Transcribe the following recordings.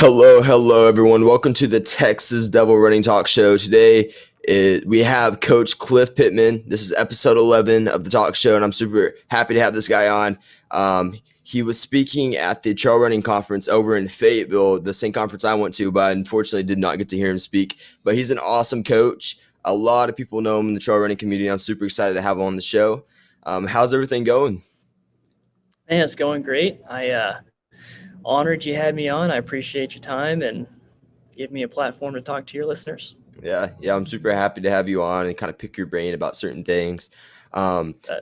Hello, everyone. Welcome to the Texas Devil Running Talk Show. Today, we have Coach Cliff Pittman. This is episode 11 of the talk show, and I'm super happy to have this guy on. He was speaking at the trail running conference over in Fayetteville, the same conference I went to, but I unfortunately did not get to hear him speak. But he's an awesome coach. A lot of people know him in the trail running community. I'm super excited to have him on the show. How's everything going? Man, it's going great. I honored you had me on. I appreciate your time and give me a platform to talk to your listeners. Yeah, I'm super happy to have you on and kind of pick your brain about certain things. Um, Uh,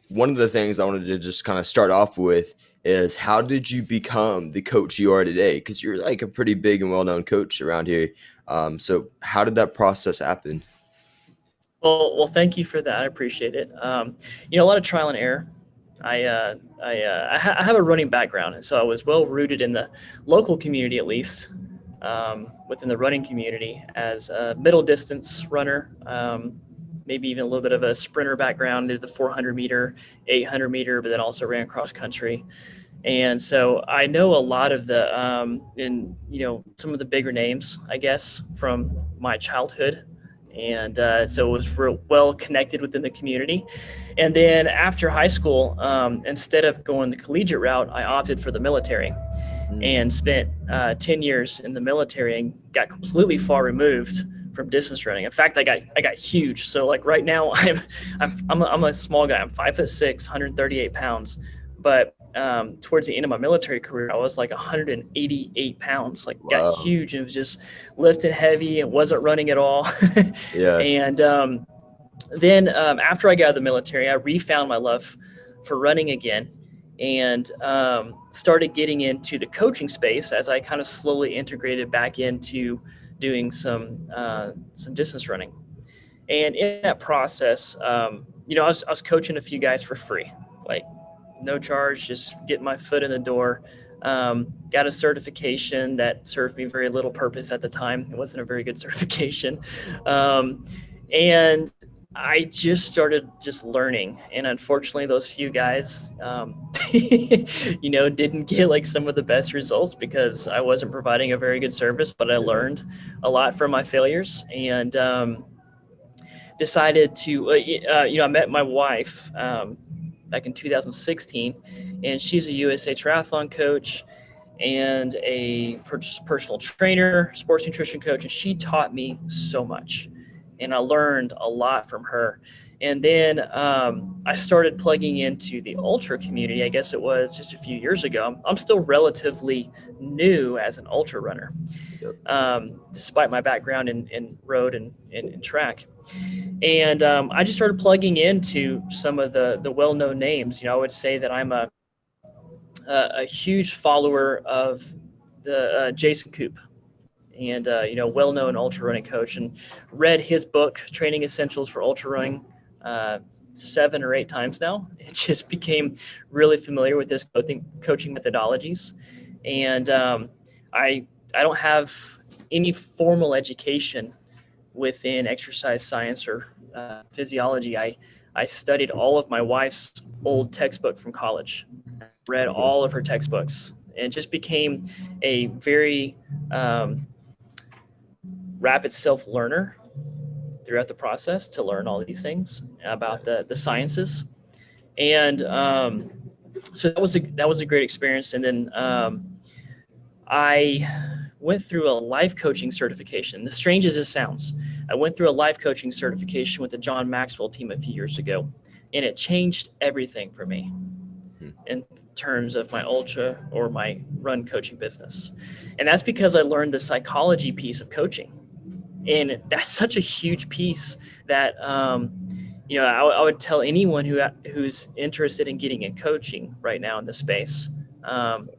one of the things I wanted to just kind of start off with is how did you become the coach you are today? Because you're like a pretty big and well-known coach around here. So how did that process happen? well, thank you for that. I appreciate it. A lot of trial and error. I have a running background, and so I was well rooted in the local community, at least within the running community, as a middle distance runner. Maybe even a little bit of a sprinter background, did the 400 meter, 800 meter, but then also ran cross country. And so I know a lot of the, some of the bigger names, I guess, from my childhood. And so it was real well connected within the community. And then after high school, instead of going the collegiate route, I opted for the military Mm. and spent 10 years in the military and got completely far removed from distance running. In fact, I got huge. So like right now, I'm a small guy. I'm 5'6", 138 pounds. But towards the end of my military career, I was like 188 pounds. Like got Wow. huge. It was just lifting heavy. It wasn't running at all. Yeah. And then after I got out of the military, I refound my love for running again and started getting into the coaching space as I kind of slowly integrated back into doing some distance running. And in that process, I was coaching a few guys for free, like no charge, just getting my foot in the door. Got a certification that served me very little purpose at the time. It wasn't a very good certification. And I just started just learning. And unfortunately, those few guys, didn't get like some of the best results because I wasn't providing a very good service, but I Yeah. learned a lot from my failures and decided to, I met my wife back in 2016, and she's a USA Triathlon coach and a personal trainer, sports nutrition coach, and she taught me so much, and I learned a lot from her. And then I started plugging into the ultra community. I guess it was just a few years ago. I'm still relatively new as an ultra runner, Yep. despite my background in road and track. And I just started plugging into some of the well-known names. I would say that I'm a huge follower of the Jason Koop, and well-known ultra running coach, and read his book Training Essentials for Ultra Running 7 or 8 times now. It just became really familiar with his coaching methodologies, and I don't have any formal education within exercise science or physiology. I studied all of my wife's old textbook from college, read Okay. all of her textbooks, and just became a very rapid self learner throughout the process to learn all these things about the sciences. And so that was a great experience. And then I went through a life coaching certification. As strange as it sounds, I went through a life coaching certification with the John Maxwell team a few years ago, and it changed everything for me Hmm. in terms of my ultra or my run coaching business. And that's because I learned the psychology piece of coaching. And that's such a huge piece that, I would tell anyone who's interested in getting in coaching right now in the space, um,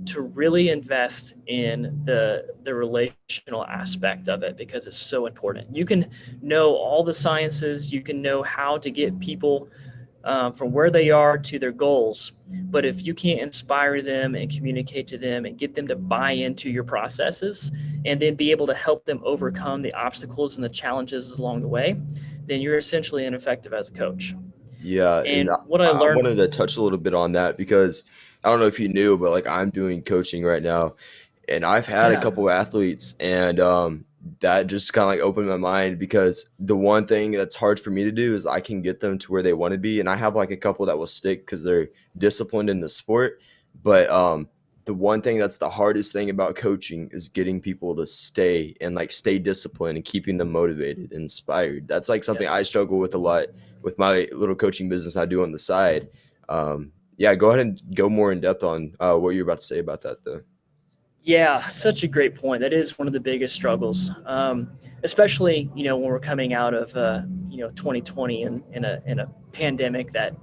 to really invest in the relational aspect of it because it's so important. You can know all the sciences, you can know how to get people from where they are to their goals. But if you can't inspire them and communicate to them and get them to buy into your processes and then be able to help them overcome the obstacles and the challenges along the way, then you're essentially ineffective as a coach. Yeah, and And what I I learned, wanted to touch a little bit on that because I don't know if you knew, but like I'm doing coaching right now, And I've had a Yeah. couple athletes, and that just kind of like opened my mind, because the one thing that's hard for me to do is I can get them to where they want to be, and I have like a couple that will stick because they're disciplined in the sport. But the one thing that's the hardest thing about coaching is getting people to stay and like stay disciplined and keeping them motivated, and inspired. That's like something I Yes. struggle with a lot with my little coaching business I do on the side. Yeah, go ahead and go more in depth on what you're about to say about that, though. Yeah, such a great point. That is one of the biggest struggles, especially when we're coming out of 2020 and in a pandemic that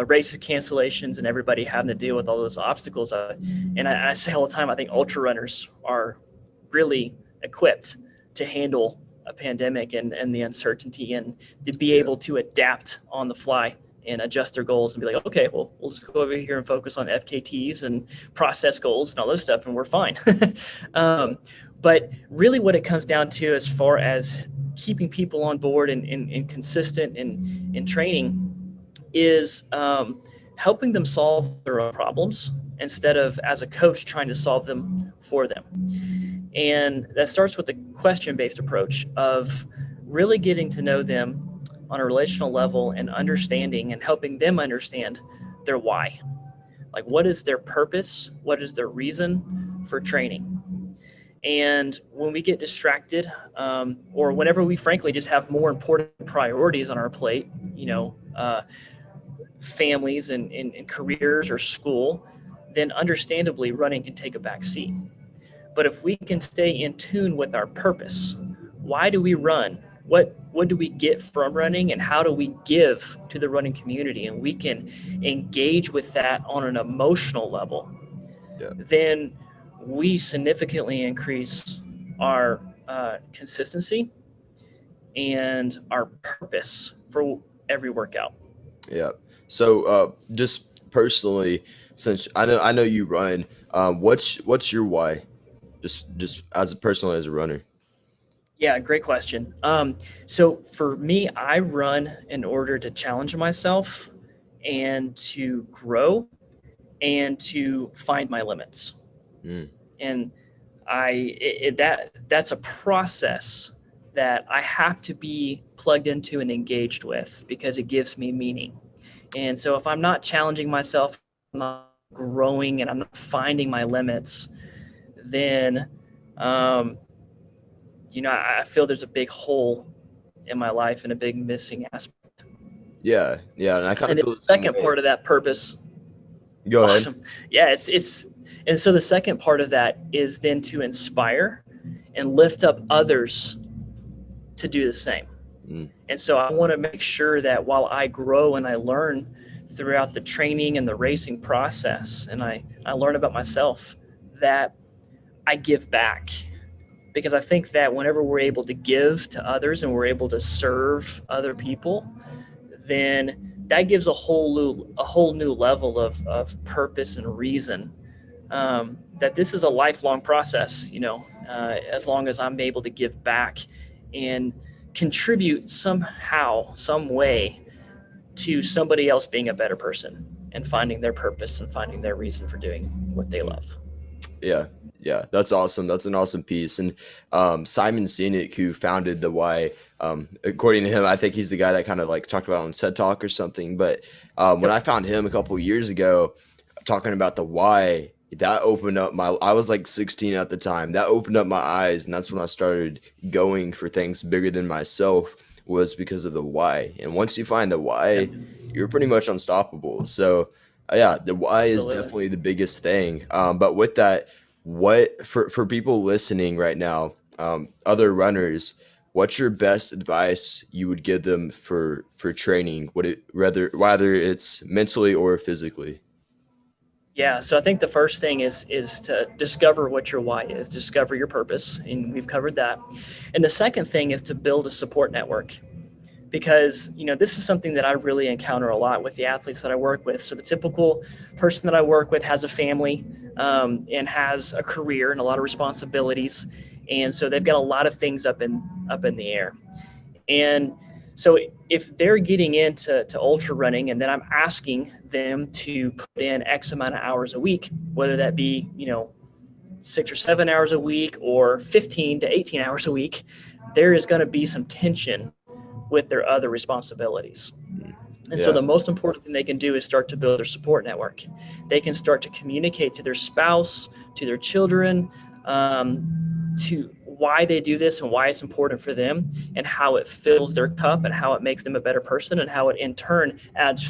races cancellations and everybody having to deal with all those obstacles. And I say all the time, I think ultra runners are really equipped to handle a pandemic and the uncertainty, and to be Yeah. able to adapt on the fly and adjust their goals and be like, okay, well, we'll just go over here and focus on FKTs and process goals and all this stuff, and we're fine. Yeah. um, but really what it comes down to, as far as keeping people on board and consistent in training, is helping them solve their own problems instead of, as a coach, trying to solve them for them. And that starts with the question-based approach of really getting to know them on a relational level, and understanding and helping them understand their why. Like, what is their purpose? What is their reason for training? And when we get distracted, or whenever we frankly just have more important priorities on our plate, families and careers or school, then understandably running can take a back seat. But if we can stay in tune with our purpose, why do we run? What do we get from running, and how do we give to the running community? And we can engage with that on an emotional level, Yeah. then we significantly increase our consistency and our purpose for every workout. Yeah. So, just personally, since I know you run, what's your why? Just as a personal, as a runner. Yeah, great question. So for me, I run in order to challenge myself and to grow and to find my limits. Mm, And that's a process that I have to be plugged into and engaged with, because it gives me meaning. And so if I'm not challenging myself, I'm not growing, and I'm not finding my limits, then um, I feel there's a big hole in my life and a big missing aspect. yeah, yeah, and I kind And of then feel the the same second way. part of that purpose, Go ahead. awesome. Yeah, it's and so the second part of that is then to inspire and lift up others to do the same. Mm, And so I want to make sure that while I grow and I learn throughout the training and the racing process, and I learn about myself, that I give back. Because I think that whenever we're able to give to others and we're able to serve other people, then that gives a whole new level of purpose and reason, that this is a lifelong process, as long as I'm able to give back and contribute somehow, some way, to somebody else being a better person and finding their purpose and finding their reason for doing what they mm. love. Yeah, yeah, that's awesome. That's an awesome piece. And Simon Sinek, who founded the Y, according to him, I think he's the guy that kind of like talked about it on TED Talk or something. But when Yep. I found him a couple years ago, talking about the why, that opened up my. I was like 16 at the time. That opened up my eyes, and that's when I started going for things bigger than myself. Was because of the why. And once you find the Yep. why, you're pretty much unstoppable. So yeah, the why is Absolutely. definitely the biggest thing. But with that, what for people listening right now, other runners, what's your best advice you would give them for training? Would it whether it's mentally or physically? Yeah, so I think the first thing is to discover what your why is, discover your purpose, and we've covered that. And the second thing is to build a support network, because this is something that I really encounter a lot with the athletes that I work with. So the typical person that I work with has a family, and has a career and a lot of responsibilities, and so they've got a lot of things up in the air. And so if they're getting into ultra running, and then I'm asking them to put in X amount of hours a week, whether that be 6 or 7 hours a week or 15 to 18 hours a week, there is going to be some tension with their other responsibilities. And so the most important thing they can do is start to build their support network. They can start to communicate to their spouse, to their children, to why they do this and why it's important for them, and how it fills their cup and how it makes them a better person, and how it in turn adds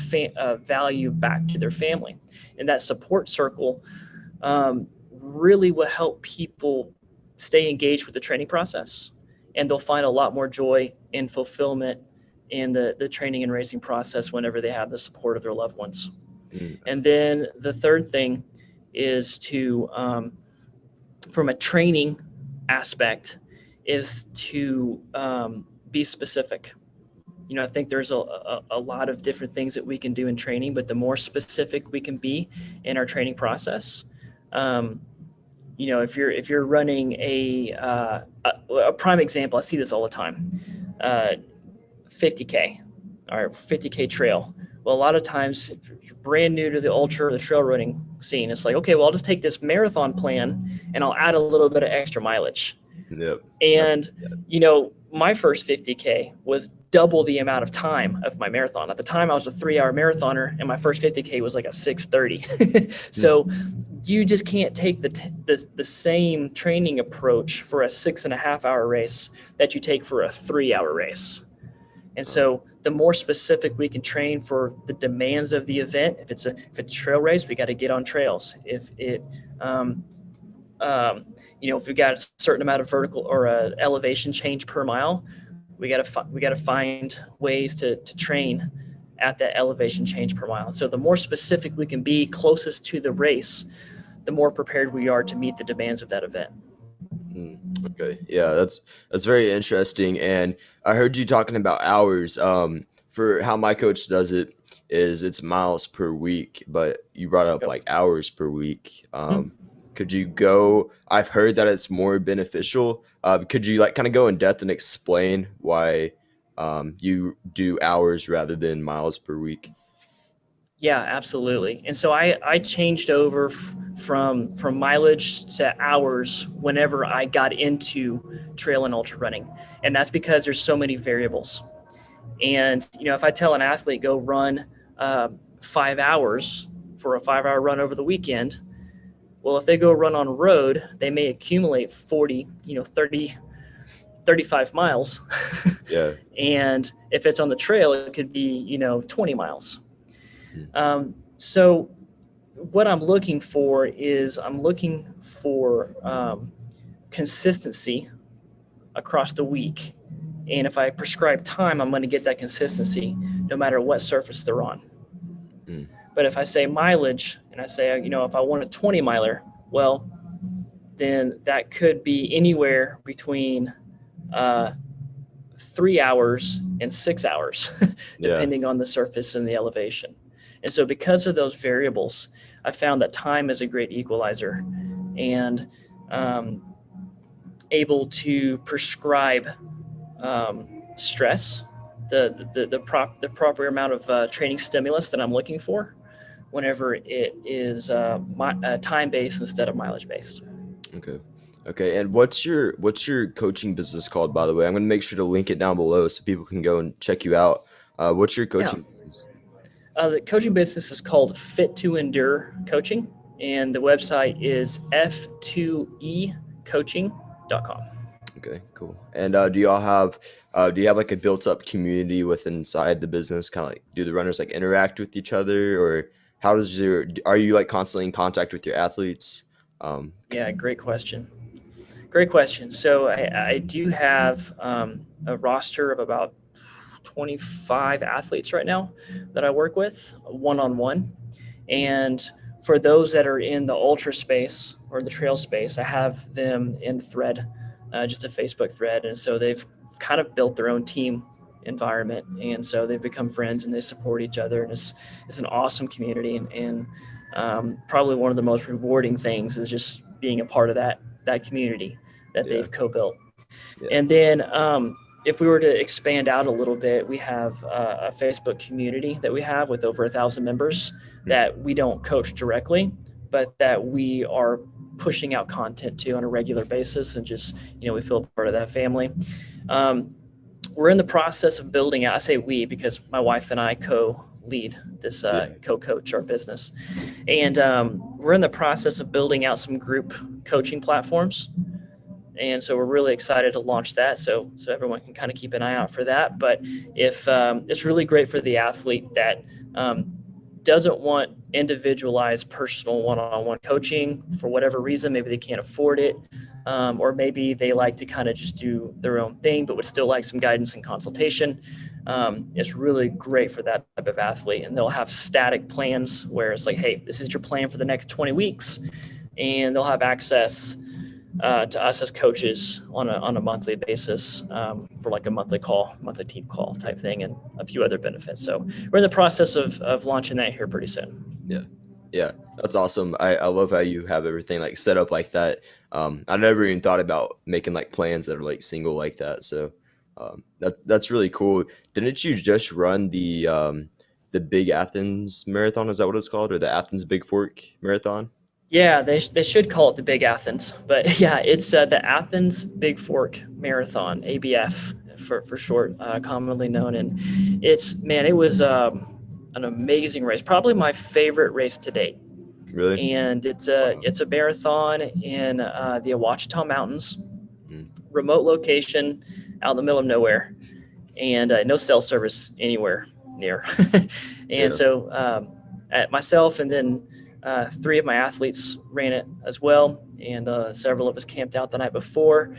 value back to their family. And that support circle really will help people stay engaged with the training process, and they'll find a lot more joy and fulfillment in the training and racing process whenever they have the support of their loved ones. And then the third thing is to, from a training aspect, is to be specific. I think there's a lot of different things that we can do in training, but the more specific we can be in our training process, if you're running a prime example, I see this all the time, 50K or 50K trail. Well, a lot of times if you're brand new to the ultra or the trail running scene, it's like, okay, well, I'll just take this marathon plan and I'll add a little bit of extra mileage. And, my first 50K was double the amount of time of my marathon. At the time, I was a 3-hour marathoner, and my first 50K was like a 6:30. So you just can't take the same training approach for a 6.5-hour race that you take for a 3-hour race. And so the more specific we can train for the demands of the event, if it's a trail race, we got to get on trails. If we've got a certain amount of vertical or elevation change per mile, we got to find ways to train at that elevation change per mile. So the more specific we can be closest to the race, the more prepared we are to meet the demands of that event. Okay. Yeah, that's very interesting. And I heard you talking about hours. For how my coach does it is it's miles per week, but you brought up like hours per week. Could you go? I've heard that it's more beneficial. Could you like kind of go in depth and explain why you do hours rather than miles per week? Yeah, absolutely. And so I changed over from mileage to hours whenever I got into trail and ultra running. And that's because there's so many variables. And, if I tell an athlete go run 5 hours for a 5-hour run over the weekend, well, if they go run on road, they may accumulate 40, 30, 35 miles. Yeah. And if it's on the trail, it could be, 20 miles. So what I'm looking for is consistency across the week. And if I prescribe time, I'm going to get that consistency no matter what surface they're on. But if I say mileage and I say, if I want a 20 miler, well, then that could be anywhere between 3 hours and 6 hours, depending on the surface and the elevation. And so because of those variables, I found that time is a great equalizer, and able to prescribe stress, the proper amount of training stimulus that I'm looking for whenever it is time-based instead of mileage-based. Okay. And what's your coaching business called, by the way? I'm going to make sure to link it down below so people can go and check you out. What's your coaching business? The coaching business is called Fit to Endure Coaching, and the website is f2ecoaching.com. Okay, cool. And do you have like a built up community within inside the business? Kind of like, do the runners like interact with each other, or are you like constantly in contact with your athletes? Yeah, great question. So I do have a roster of about 25 athletes right now that I work with one-on-one. And for those that are in the ultra space or the trail space, I have them in thread, just a Facebook thread. And so they've kind of built their own team environment. And so they've become friends and they support each other. And it's an awesome community. And probably one of the most rewarding things is just being a part of that community that they've co-built. And then if we were to expand out a little bit, we have a Facebook community that we have with over 1,000 members that we don't coach directly, but that we are pushing out content to on a regular basis, and just, we feel part of that family. Um, we're in the process of building out. I say we because my wife and I co-lead this, Yeah. co-coach our business, and we're in the process of building out some group coaching platforms. And so we're really excited to launch that. So everyone can kind of keep an eye out for that. But if it's really great for the athlete that doesn't want individualized personal one-on-one coaching for whatever reason, maybe they can't afford it, or maybe they like to kind of just do their own thing, but would still like some guidance and consultation. It's really great for that type of athlete, and they'll have static plans where it's like, hey, this is your plan for the next 20 weeks, and they'll have access to us as coaches on a monthly basis, for like a monthly team call type thing, and a few other benefits. So we're in the process of launching that here pretty soon. Yeah, that's awesome. I love how you have everything like set up like that. I never even thought about making like plans that are like single like that. So that's really cool. Didn't you just run the Big Athens Marathon? Is that what it's called, or the Athens Big Fork Marathon? Yeah, they should call it the Big Athens, but yeah, it's the Athens Big Fork Marathon, ABF for short, commonly known. And it was an amazing race, probably my favorite race to date. Really? And Wow. it's a marathon in the Ouachita Mountains, Mm, remote location, out in the middle of nowhere, and no cell service anywhere near. And yeah. so at myself and then three of my athletes ran it as well, and several of us camped out the night before.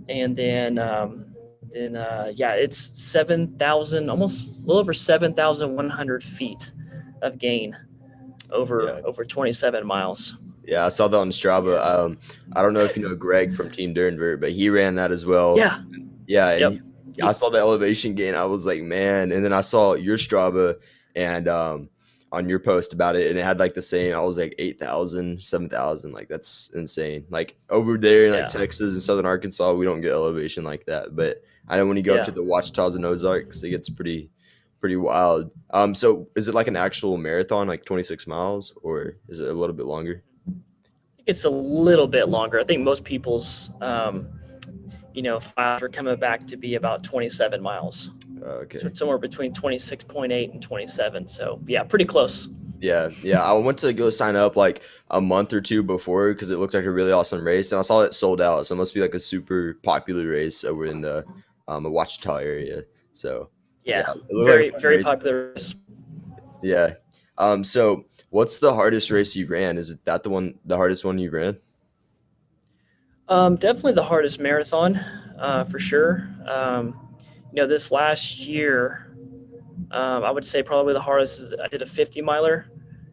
And then yeah, it's 7,000, almost a little over 7,100 feet of gain Yeah. over 27 miles. Yeah, I saw that on Strava. Yeah. I don't know if you know Greg from Team Durenvert, but he ran that as well. Yeah. Yeah, and Yep. I saw the elevation gain. I was like, man. And then I saw your Strava and on your post about it, and it had like the same. I was like 8,000, 7,000. Like that's insane. Like over there in like Yeah. Texas and Southern Arkansas, we don't get elevation like that. But I know when you go up Yeah. to the Ouachitas and Ozarks, it gets pretty wild. So is it like an actual marathon, like 26 miles, or is it a little bit longer? It's a little bit longer. I think most people's files are coming back to be about 27 miles. So Okay. it's somewhere between 26.8 and 27. So yeah, pretty close. Yeah. I went to go sign up like a month or two before because it looked like a really awesome race, and I saw it sold out. So it must be like a super popular race over in the Ouachita area. So yeah, Yeah, it looked like very a fun very race. popular. Yeah. So what's the hardest race you ran? Is it that the hardest one you ran? Definitely the hardest marathon, for sure. This last year, I would say probably the hardest is I did a 50 miler,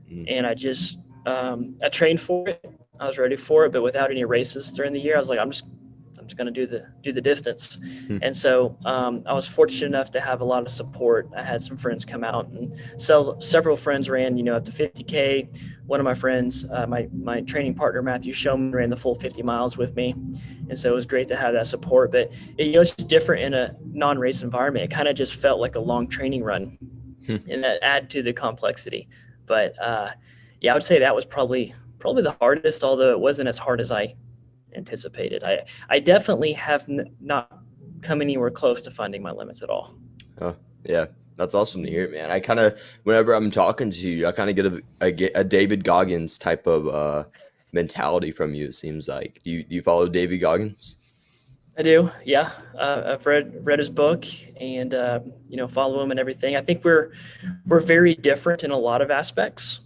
Mm, and I trained for it. I was ready for it, but without any races during the year, I was like, I'm just going to do the distance. hmm, And so I was fortunate enough to have a lot of support. I had some friends come out, and several friends ran, up to 50K. One of my friends, my training partner, Matthew Showman, ran the full 50 miles with me. And so it was great to have that support. But, it's just different in a non-race environment. It kind of just felt like a long training run, hmm. and that add to the complexity. But yeah, I would say that was probably the hardest, although it wasn't as hard as I anticipated. I definitely have not come anywhere close to finding my limits at all. Oh, yeah. That's awesome to hear, man. I kind of, whenever I'm talking to you, I kind of get a David Goggins type of mentality from you. It seems like do you follow David Goggins? I do, yeah. I've read his book, and follow him and everything. I think we're very different in a lot of aspects,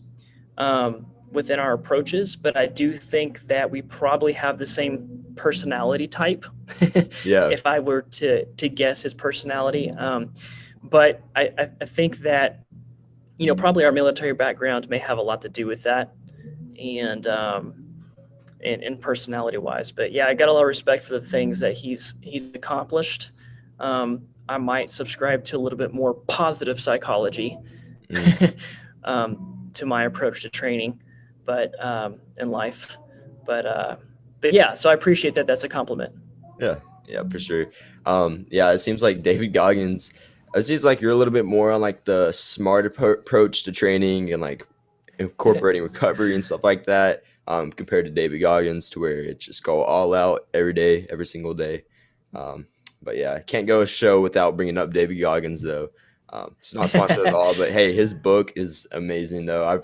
within our approaches, but I do think that we probably have the same personality type. Yeah. If I were to guess his personality, but I think that probably our military background may have a lot to do with that, and and personality wise. But yeah, I got a lot of respect for the things that he's accomplished. I might subscribe to a little bit more positive psychology, Mm, to my approach to training, but in life. But yeah, so I appreciate that. That's a compliment. yeah. Yeah, for sure. Yeah, it seems like David Goggins. It seems like you're a little bit more on like the smart approach to training and like incorporating recovery and stuff like that. compared to David Goggins, to where it's just go all out every day, every single day. Um, but yeah, I can't go a show without bringing up David Goggins though. It's not sponsored at all, but hey, his book is amazing though. I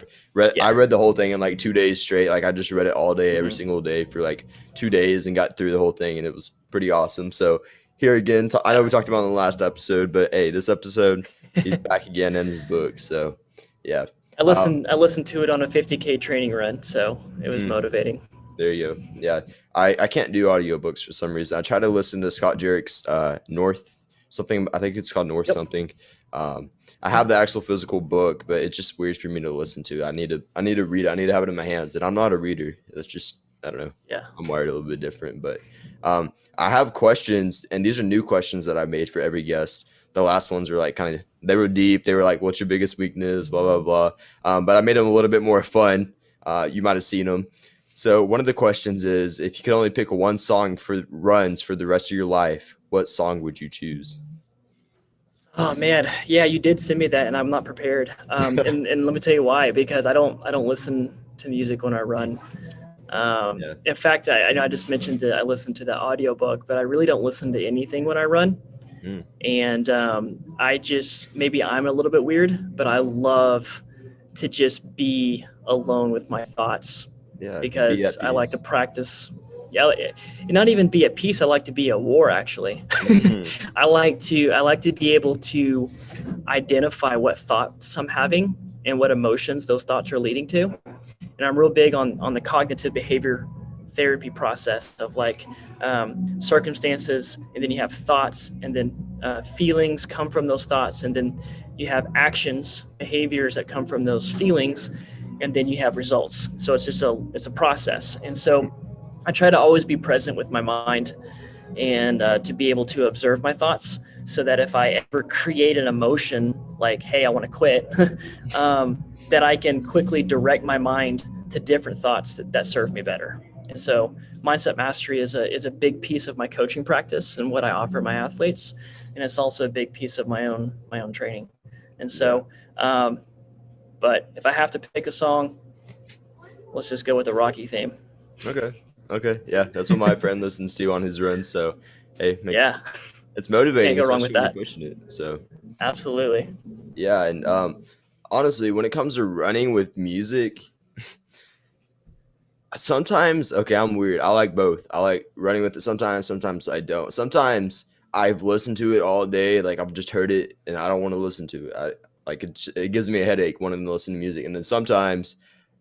Yeah. read the whole thing in like 2 days straight. Like I just read it all day, every Hmm. single day for like 2 days and got through the whole thing, and it was pretty awesome. So here again, I know Yeah. we talked about it in the last episode, but hey, this episode he's back again in his book. So yeah. I listened to it on a 50K training run, so it was Mm, motivating. there you go. Yeah. I can't do audiobooks for some reason. I try to listen to Scott Jerick's North something. I think it's called North Yep. something. I have the actual physical book, but it's just weird for me to listen to. I need to read it. I need to have it in my hands, and I'm not a reader. It's just I don't know. Yeah. I'm wired a little bit different, but I have questions, and these are new questions that I made for every guest. The last ones were like they were deep. They were like, "What's your biggest weakness?" Blah blah blah. But I made them a little bit more fun. You might have seen them. So one of the questions is, if you could only pick one song for runs for the rest of your life, what song would you choose? Oh man, yeah, you did send me that, and I'm not prepared. And let me tell you why. Because I don't listen to music when I run. Yeah. In fact, I know I just mentioned that I listen to the audiobook, but I really don't listen to anything when I run. Mm, And I just maybe I'm a little bit weird, but I love to just be alone with my thoughts yeah. Be because at I like to peace. practice. Yeah, and not even be at peace. I like to be at war. Actually, Mm, I like to be able to identify what thoughts I'm having and what emotions those thoughts are leading to. And I'm real big on the cognitive behavior therapy process of like circumstances, and then you have thoughts, and then feelings come from those thoughts, and then you have actions, behaviors that come from those feelings, and then you have results. So it's a process, and so I try to always be present with my mind and to be able to observe my thoughts so that if I ever create an emotion like, hey, I want to quit, that I can quickly direct my mind to different thoughts that serve me better. And so mindset mastery is a big piece of my coaching practice and what I offer my athletes. And it's also a big piece of my own training. And yeah. so, but if I have to pick a song, let's just go with the Rocky theme. Okay. Okay. Yeah, that's what my friend listens to on his run. So, hey, makes Yeah, it's can't motivating, go wrong with especially when you're that. pushing it. So, Absolutely. yeah, and honestly, when it comes to running with music, sometimes, okay, I'm weird. I like both. I like running with it sometimes, sometimes I don't. Sometimes I've listened to it all day, like I've just heard it and I don't want to listen to it. It gives me a headache wanting to listen to music. And then sometimes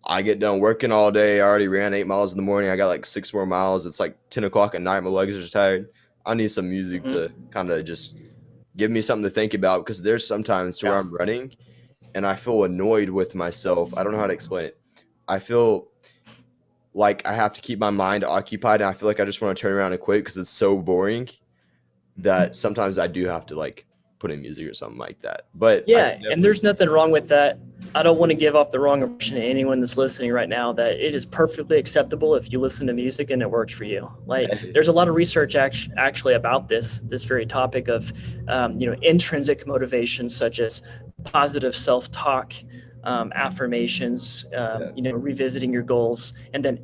I get done working all day. I already ran 8 miles in the morning. I got like 6 more miles. It's like 10 o'clock at night. My legs are tired. I need some music to Hmm. kind of just give me something to think about, because there's sometimes to where Yeah. I'm running and I feel annoyed with myself. I don't know how to explain it. I feel like I have to keep my mind occupied, and I feel like I just want to turn around and quit because it's so boring that sometimes I do have to like put in music or something like that. But I can Yeah, and definitely there's see. nothing wrong with that. I don't want to give off the wrong impression to anyone that's listening right now that it is perfectly acceptable if you listen to music and it works for you. Like, Hey, there's a lot of research actually about this very topic of intrinsic motivations such as positive self-talk, affirmations, yeah, revisiting your goals, and then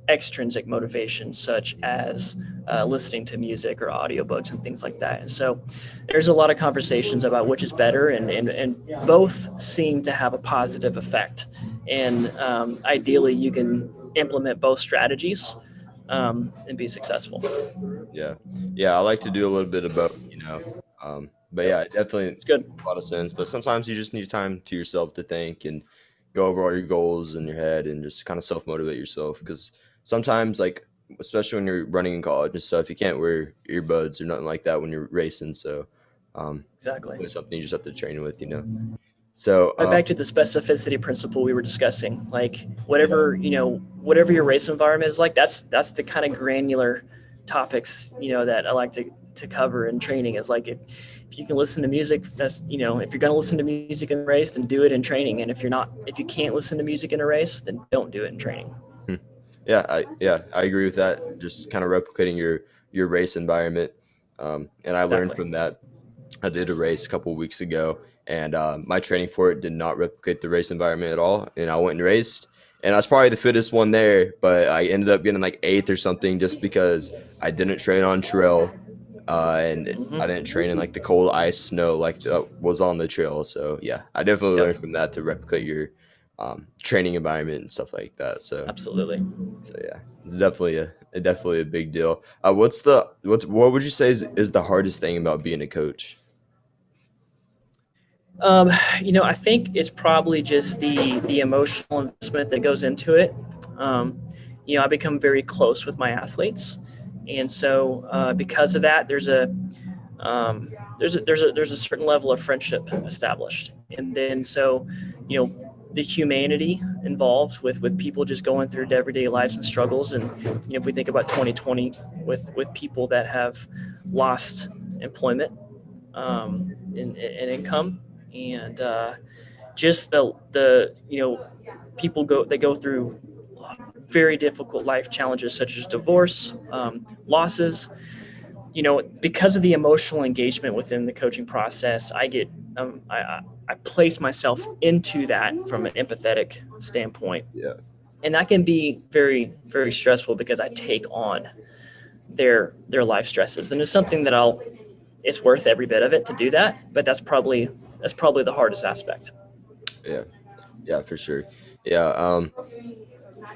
extrinsic motivations such as listening to music or audiobooks and things like that. And so there's a lot of conversations about which is better, and both seem to have a positive effect. And ideally, you can implement both strategies and be successful. yeah, yeah. I like to do a little bit of both. But Yep, yeah, it definitely it's good. makes a lot of sense. But sometimes you just need time to yourself to think and go over all your goals in your head and just kind of self motivate yourself. Because sometimes, like especially when you're running in college and stuff, you can't wear earbuds or nothing like that when you're racing. So, Exactly. it's something you just have to train with. So, Right back to the specificity principle we were discussing. Like yeah, whatever your race environment is like, that's the kind of granular topics that I like to cover in training. Is like if you can listen to music, that's if you're going to listen to music in a race, then do it in training. And if you can't listen to music in a race, then don't do it in training. hmm. Yeah, I agree with that. Just kind of replicating your race environment. And I learned Exactly. from that. I did a race a couple of weeks ago, and my training for it did not replicate the race environment at all. And I went and raced, and I was probably the fittest one there, but I ended up getting like eighth or something just because I didn't train on trail, and I didn't Hmm. train in like the cold ice snow like that was on the trail. So yeah, I definitely Yep, learned from that to replicate your training environment and stuff like that. absolutely. So yeah, it's definitely a big deal. What would you say is the hardest thing about being a coach? Um, I think it's probably just the emotional investment that goes into it. Um, I become very close with my athletes, and so because of that, um, there's a certain level of friendship established, and then so the humanity involved with people just going through everyday lives and struggles, and if we think about 2020 with people that have lost employment, and income, and just the people go through very difficult life challenges such as divorce, losses. Because of the emotional engagement within the coaching process, I get I place myself into that from an empathetic standpoint, Yeah, and that can be very very stressful because I take on their life stresses, and it's something that it's worth every bit of it to do that, but that's probably the hardest aspect. yeah, yeah, for sure. Yeah,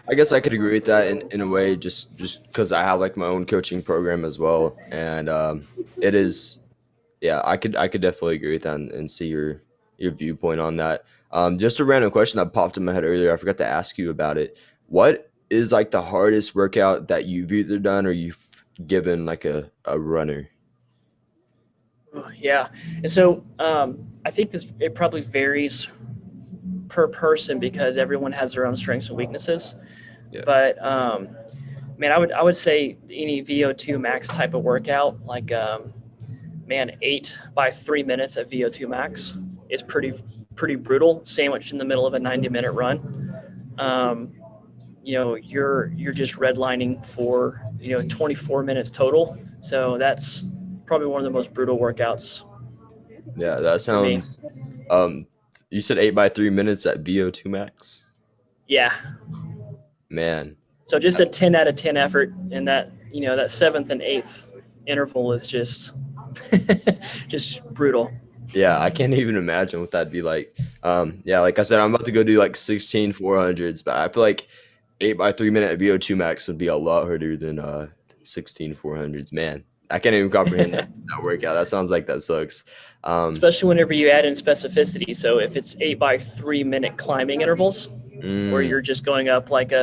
I guess I could agree with that in a way, just because I have like my own coaching program as well, and it is, yeah, I could definitely agree with that and see your viewpoint on that. Just a random question that popped in my head earlier. I forgot to ask you about it. What is like the hardest workout that you've either done or you've given like a runner? Yeah, and so I think it probably varies per person because everyone has their own strengths and weaknesses. Yeah. But man, I would say any VO2 max type of workout, like man, 8 by 3 minutes at VO2 max is pretty brutal, sandwiched in the middle of a 90-minute run. Um, you're just redlining for 24 minutes total. So that's probably one of the most brutal workouts Yeah, that for me. sounds. Um, you said 8 by 3 minutes at VO2 max. Yeah. Man, So just that- a 10 out of 10 effort, and that seventh and eighth interval is just just brutal. yeah, I can't even imagine what that'd be like. Yeah, like I said, I'm about to go do like 16 400s, but I feel like 8 by 3 minute VO2 max would be a lot harder than 16 400s. Man, I can't even comprehend that workout. That sounds like that sucks. Um, Especially whenever you add in specificity. So if it's 8 by 3 minute climbing intervals, where mm, you're just going up like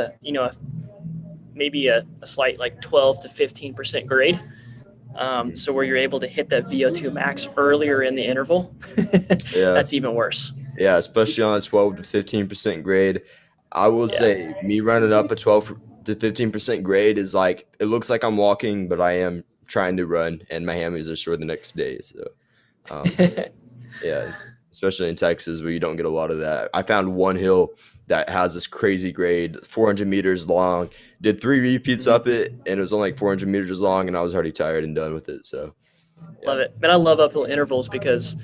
maybe a slight like 12 to 15% grade. So where you're able to hit that VO2 max earlier in the interval, yeah. that's even worse. Yeah, especially on a 12 to 15% grade. I will Yeah. say me running up a 12 to 15% grade is like it looks like I'm walking, but I am trying to run and my hammies are sore the next day. So um yeah, especially in Texas where you don't get a lot of that. I found one hill that has this crazy grade, 400 meters long. Did three repeats up Mhm. it and it was only like 400 meters long and I was already tired and done with it. So yeah. Love it. But I love uphill intervals because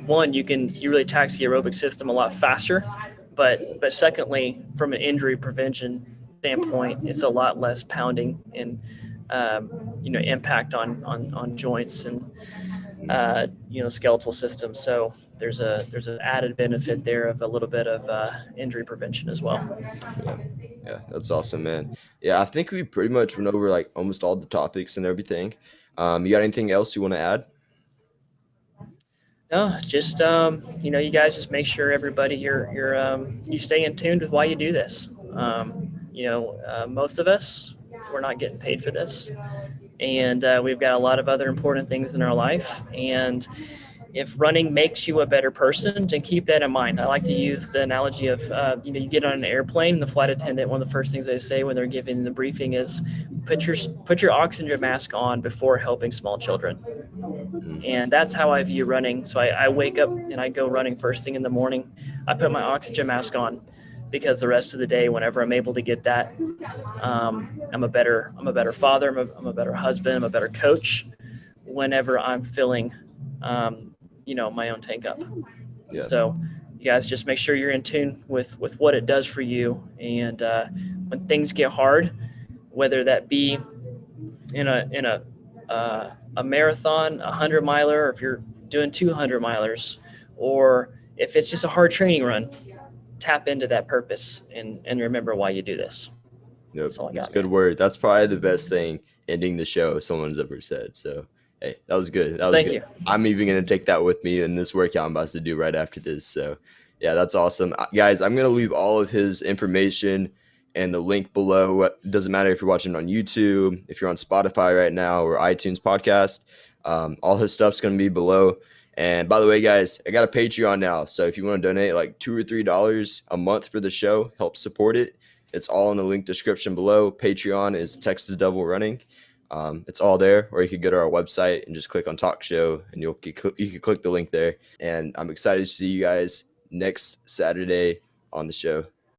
one, you really tax the aerobic system a lot faster, but secondly, from an injury prevention standpoint, it's a lot less pounding and impact on joints and skeletal system. So there's an added benefit there of a little bit of injury prevention as well. Yeah. Yeah, that's awesome, man. Yeah, I think we pretty much went over like almost all the topics and everything. You got anything else you want to add? No, just you guys just make sure everybody you stay in tune with why you do this. Most of us we're not getting paid for this, and we've got a lot of other important things in our life. And if running makes you a better person, then keep that in mind. I like to use the analogy of you get on an airplane, the flight attendant, one of the first things they say when they're giving the briefing is put your oxygen mask on before helping small children. Mm, And that's how I view running. So I wake up and I go running first thing in the morning. I put my oxygen mask on because the rest of the day, whenever I'm able to get that, I'm a better father. I'm a better husband. I'm a better coach. Whenever I'm filling, my own tank up. yeah. So, you guys just make sure you're in tune with what it does for you. And when things get hard, whether that be in a marathon, 100 miler, or if you're doing 200 milers, or if it's just a hard training run, tap into that purpose and remember why you do this. Yep, That's all I it's a got, good man. word. That's probably the best thing ending the show someone's ever said. So, hey, that was good. That Well, was thank good. you. I'm even going to take that with me in this workout I'm about to do right after this. So, yeah, that's awesome. Guys, I'm going to leave all of his information and the link below. It doesn't matter if you're watching on YouTube, if you're on Spotify right now, or iTunes podcast. All his stuff's going to be below. And by the way, guys, I got a Patreon now. So if you want to donate like $2 or $3 a month for the show, help support it. It's all in the link description below. Patreon is Texas Devil Running. It's all there, or you could go to our website and just click on Talk Show, and you can click the link there. And I'm excited to see you guys next Saturday on the show.